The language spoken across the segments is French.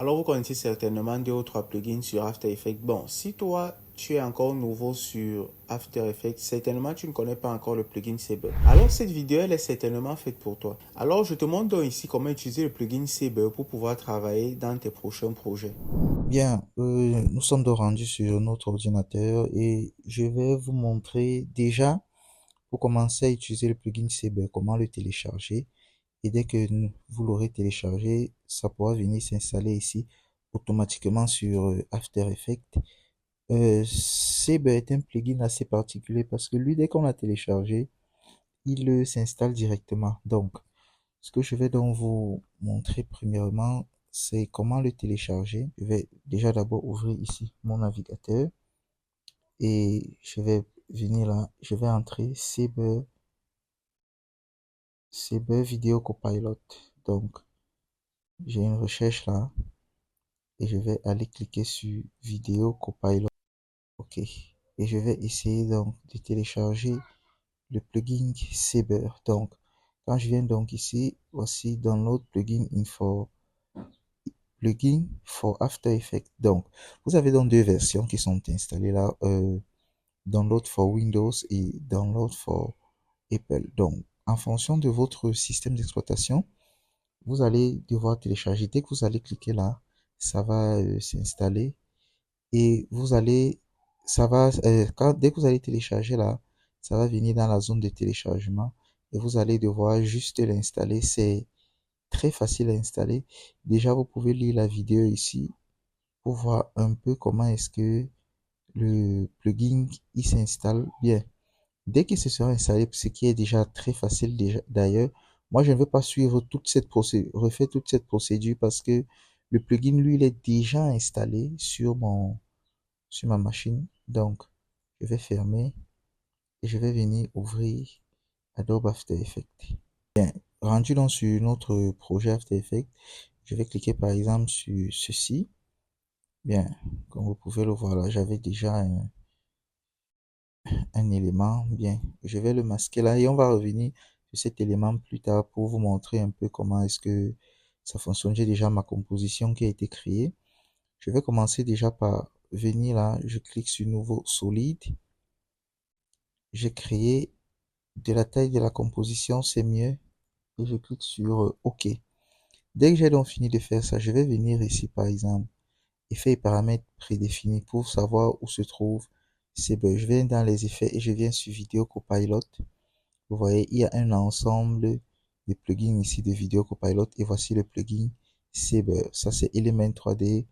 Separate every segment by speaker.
Speaker 1: Alors, vous connaissez certainement deux ou trois plugins sur After Effects. Bon, si toi, tu es encore nouveau sur After Effects, certainement tu ne connais pas encore le plugin Saber. Alors, cette vidéo, elle est certainement faite pour toi. Alors, je te montre donc ici comment utiliser le plugin Saber pour pouvoir travailler dans tes prochains projets.
Speaker 2: Bien, nous sommes de rendu sur notre ordinateur et je vais vous montrer déjà, pour commencer à utiliser le plugin Saber, comment le télécharger. Et dès que vous l'aurez téléchargé, ça pourra venir s'installer ici automatiquement sur After Effects. Saber est un plugin assez particulier parce que lui, dès qu'on l'a téléchargé, il s'installe directement. Donc, ce que je vais donc vous montrer premièrement, c'est comment le télécharger. Je vais déjà d'abord ouvrir ici mon navigateur et je vais venir là, je vais entrer Saber Video Copilot. Donc, j'ai une recherche là et je vais aller cliquer sur Vidéo Copilot. OK. Et je vais essayer donc de télécharger le plugin Saber. Donc, quand je viens donc ici, voici Download Plugin Info. Plugin for After Effects. Donc, vous avez donc deux versions qui sont installées là. Download for Windows et Download for Apple. Donc, en fonction de votre système d'exploitation, vous allez devoir télécharger. Dès que vous allez cliquer là, ça va s'installer et vous allez, ça va, dès que vous allez télécharger là, ça va venir dans la zone de téléchargement et vous allez devoir juste l'installer. C'est très facile à installer. Déjà, vous pouvez lire la vidéo ici pour voir un peu comment est-ce que le plugin il s'installe bien. Dès qu'il se sera installé, ce qui est déjà très facile déjà d'ailleurs, moi je ne veux pas suivre toute cette procédure, refaire toute cette procédure parce que le plugin lui il est déjà installé sur ma machine. Donc je vais fermer et je vais venir ouvrir Adobe After Effects. Rendu donc sur notre projet After Effects, je vais cliquer par exemple sur ceci. Bien, comme vous pouvez le voir là, j'avais déjà un élément. Bien, je vais le masquer là et on va revenir sur cet élément plus tard pour vous montrer un peu comment est-ce que ça fonctionne. J'ai déjà ma composition qui a été créée. Je vais commencer déjà par venir là, je clique sur Nouveau Solide. J'ai créé de la taille de la composition, c'est mieux. Et je clique sur OK. Dès que j'ai donc fini de faire ça, je vais venir ici par exemple effets et paramètres prédéfinis pour savoir où se trouve ces bugs. Je viens dans les effets et je viens sur Vidéo Copilot. Vous voyez, il y a un ensemble de plugins ici de Vidéo Copilot et voici le plugin Saber. Ça, c'est Element 3D,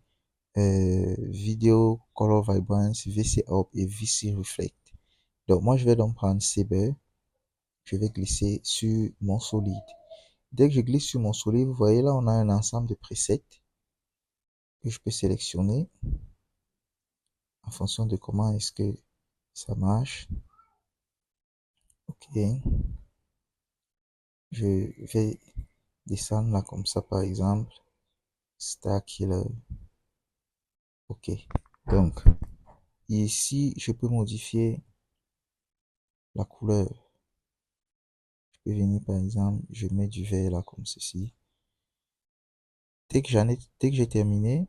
Speaker 2: Video Color Vibrance, VC Up et VC Reflect. Donc, moi, je vais donc prendre Saber. Je vais glisser sur mon solide. Dès que je glisse sur mon solide, vous voyez là, on a un ensemble de presets que je peux sélectionner en fonction de comment est-ce que ça marche. Ok, je vais descendre là comme ça par exemple. Star Killer. Ok, donc ici je peux modifier la couleur. Je peux venir par exemple, je mets du vert là comme ceci. Dès que j'ai terminé,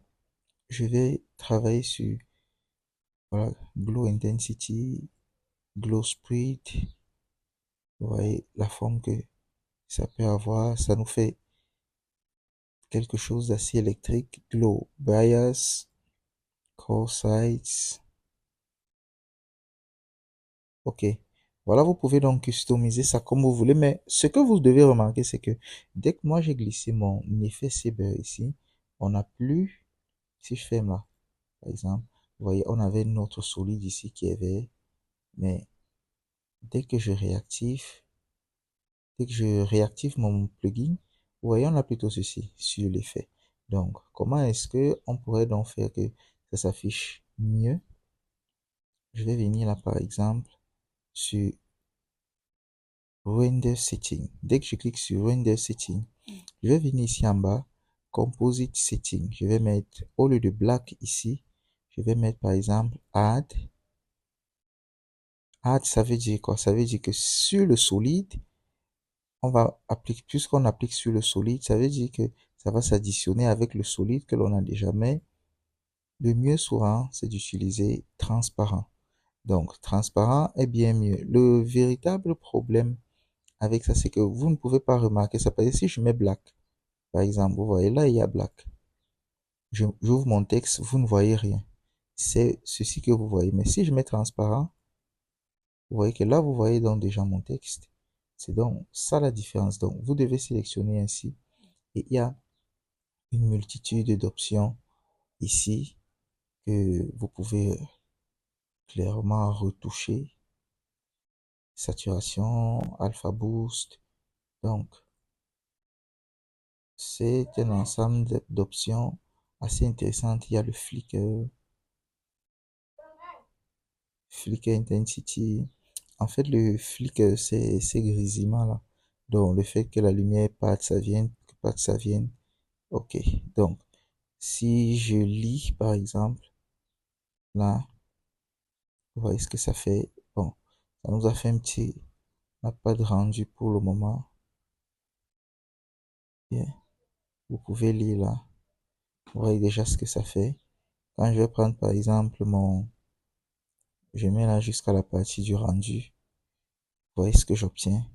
Speaker 2: je vais travailler sur voilà, Glow Intensity, Glow Speed. Vous voyez la forme que ça peut avoir. Ça nous fait quelque chose d'assez électrique. Glow Bias, Core Size. Ok. Voilà, vous pouvez donc customiser ça comme vous voulez. Mais ce que vous devez remarquer, c'est que dès que moi j'ai glissé mon effet Saber ici, on n'a plus, si je ferme là, par exemple, vous voyez, on avait notre solide ici qui est vert. Mais dès que je réactive, dès que je réactive mon plugin, vous voyez, on a plutôt ceci sur l'effet. Donc, comment est-ce que on pourrait donc faire que ça s'affiche mieux? Je vais venir là, par exemple, sur Render Setting. Dès que je clique sur Render Setting, je vais venir ici en bas, Composite Setting. Je vais mettre, au lieu de Black ici, je vais mettre par exemple Add. Add, ça veut dire quoi? Ça veut dire que sur le solide, on va appliquer, puisqu'on applique sur le solide, ça veut dire que ça va s'additionner avec le solide que l'on a déjà. Mais le mieux souvent, c'est d'utiliser transparent. Donc, transparent est bien mieux. Le véritable problème avec ça, c'est que vous ne pouvez pas remarquer ça. Parce que si je mets black, par exemple, vous voyez là, il y a black. J'ouvre mon texte, vous ne voyez rien. C'est ceci que vous voyez. Mais si je mets transparent, vous voyez que là, vous voyez donc déjà mon texte. C'est donc ça la différence. Donc, vous devez sélectionner ainsi. Et il y a une multitude d'options ici que vous pouvez clairement retoucher. Saturation, alpha boost. Donc, c'est un ensemble d'options assez intéressantes. Il y a le flicker intensity. En fait, le flicker, c'est ces grésillements là. Donc, le fait que la lumière parte, ça vienne, que parte, ça vienne. Ok. Donc, si je lis, par exemple, là, vous voyez ce que ça fait. Bon, ça nous a fait un petit, n'a pas de rendu pour le moment. Bien. Vous pouvez lire là. Vous voyez déjà ce que ça fait. Quand je vais prendre, par exemple, je mets là jusqu'à la partie du rendu. Vous voyez ce que j'obtiens.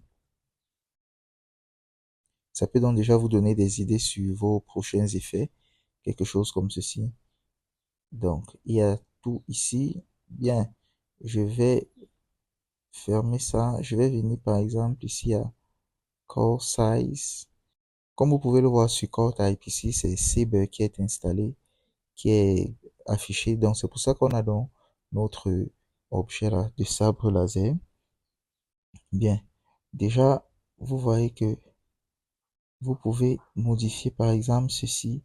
Speaker 2: Ça peut donc déjà vous donner des idées sur vos prochains effets. Quelque chose comme ceci. Donc, il y a tout ici. Bien, je vais fermer ça. Je vais venir par exemple ici à Core Size. Comme vous pouvez le voir sur Core Type ici, c'est Saber qui est installé, qui est affiché. Donc, c'est pour ça qu'on a donc notre objet là de sabre laser. Bien, déjà, vous voyez que vous pouvez modifier par exemple ceci.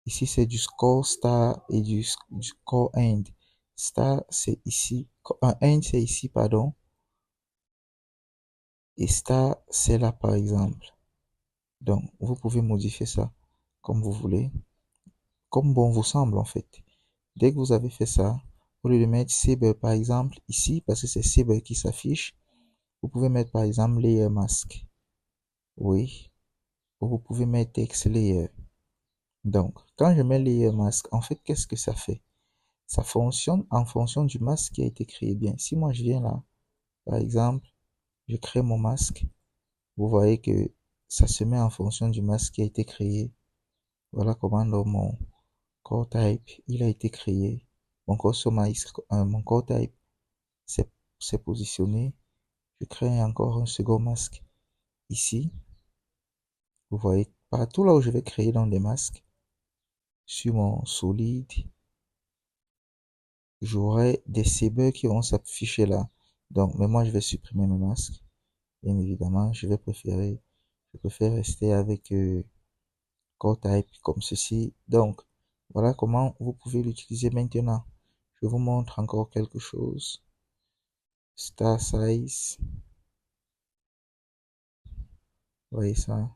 Speaker 2: Ici, c'est du score star et du score end. Star, c'est ici. End, c'est ici, pardon. Et star, c'est là, par exemple. Donc, vous pouvez modifier ça comme vous voulez, comme bon vous semble, en fait. Dès que vous avez fait ça, au lieu de mettre Saber, par exemple, ici, parce que c'est Saber qui s'affiche, vous pouvez mettre, par exemple, Layer Mask. Oui. Ou vous pouvez mettre Text Layer. Donc, quand je mets Layer Mask, en fait, qu'est-ce que ça fait? Ça fonctionne en fonction du masque qui a été créé. Bien, si moi je viens là, par exemple, je crée mon masque, vous voyez que ça se met en fonction du masque qui a été créé. Voilà comment dans mon core type, il a été créé. Mon mon core type s'est positionné. Je crée encore un second masque ici. Vous voyez, partout là où je vais créer dans des masques, sur mon solide, j'aurai des sabers qui vont s'afficher là. Donc, mais moi, je vais supprimer mes masques. Bien évidemment, je préfère rester avec Core Type comme ceci. Donc, voilà comment vous pouvez l'utiliser maintenant. Je vous montre encore quelque chose. Star Size. Vous voyez ça?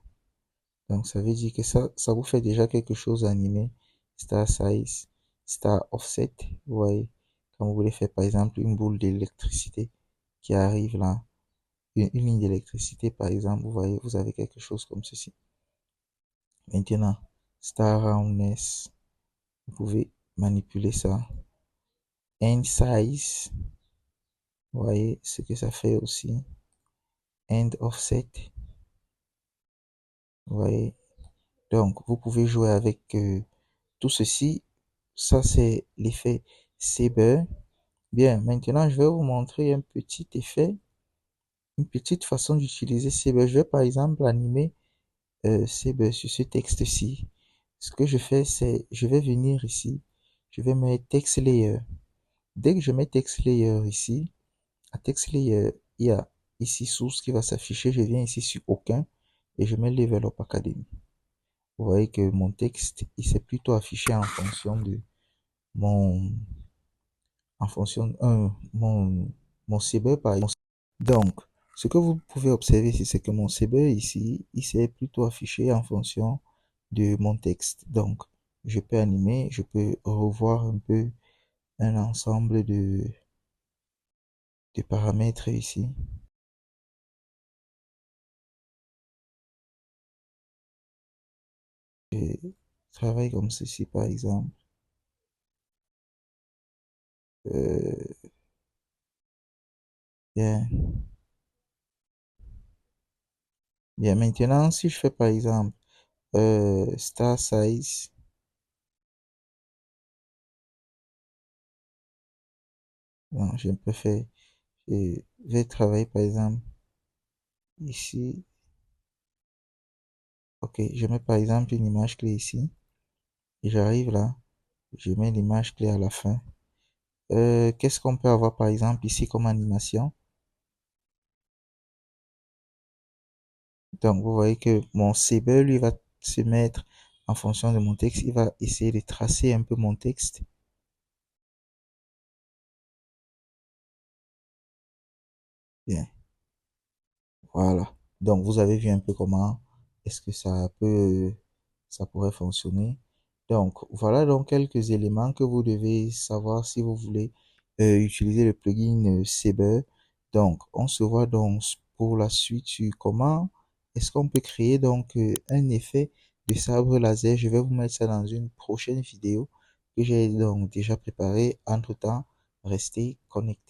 Speaker 2: Donc, ça veut dire que ça vous fait déjà quelque chose à animer. Star Size, Star Offset. Vous voyez, quand vous voulez faire par exemple une boule d'électricité qui arrive là, une ligne d'électricité par exemple, vous voyez, vous avez quelque chose comme ceci. Maintenant, Star Roundness, vous pouvez manipuler ça. End Size, vous voyez ce que ça fait aussi. End Offset, vous voyez. Donc, vous pouvez jouer avec tout ceci. Ça, c'est l'effet Saber. Bien, maintenant, je vais vous montrer un petit effet, une petite façon d'utiliser Saber. Je vais par exemple animer Saber sur ce texte-ci. Ce que je fais, c'est, je vais venir ici, je vais mettre Text Layer. Dès que je mets Text Layer ici, à Text Layer, il y a ici source qui va s'afficher. Je viens ici sur aucun et je mets Level Up Academy. Vous voyez que mon texte, il s'est plutôt affiché en fonction de mon, en fonction de mon CB par exemple. Donc, ce que vous pouvez observer ici, c'est que mon CB ici, il s'est plutôt affiché en fonction de mon texte. Donc, je peux animer, je peux revoir un peu un ensemble de paramètres ici. Je travaille comme ceci, par exemple. Euh, bien. Bien, maintenant, si je fais par exemple star size, non, je préfère, je vais travailler par exemple ici. Ok, je mets par exemple une image clé ici. Et j'arrive là, je mets l'image clé à la fin. Qu'est-ce qu'on peut avoir par exemple ici comme animation? Donc, vous voyez que mon CB, lui, va se mettre en fonction de mon texte. Il va essayer de tracer un peu mon texte. Bien, voilà. Donc, vous avez vu un peu comment est-ce que ça pourrait fonctionner. Donc, voilà donc quelques éléments que vous devez savoir si vous voulez utiliser le plugin Saber. Donc, on se voit donc pour la suite sur comment est-ce qu'on peut créer donc un effet de sabre laser. Je vais vous mettre ça dans une prochaine vidéo que j'ai donc déjà préparée. Entre-temps, restez connectés.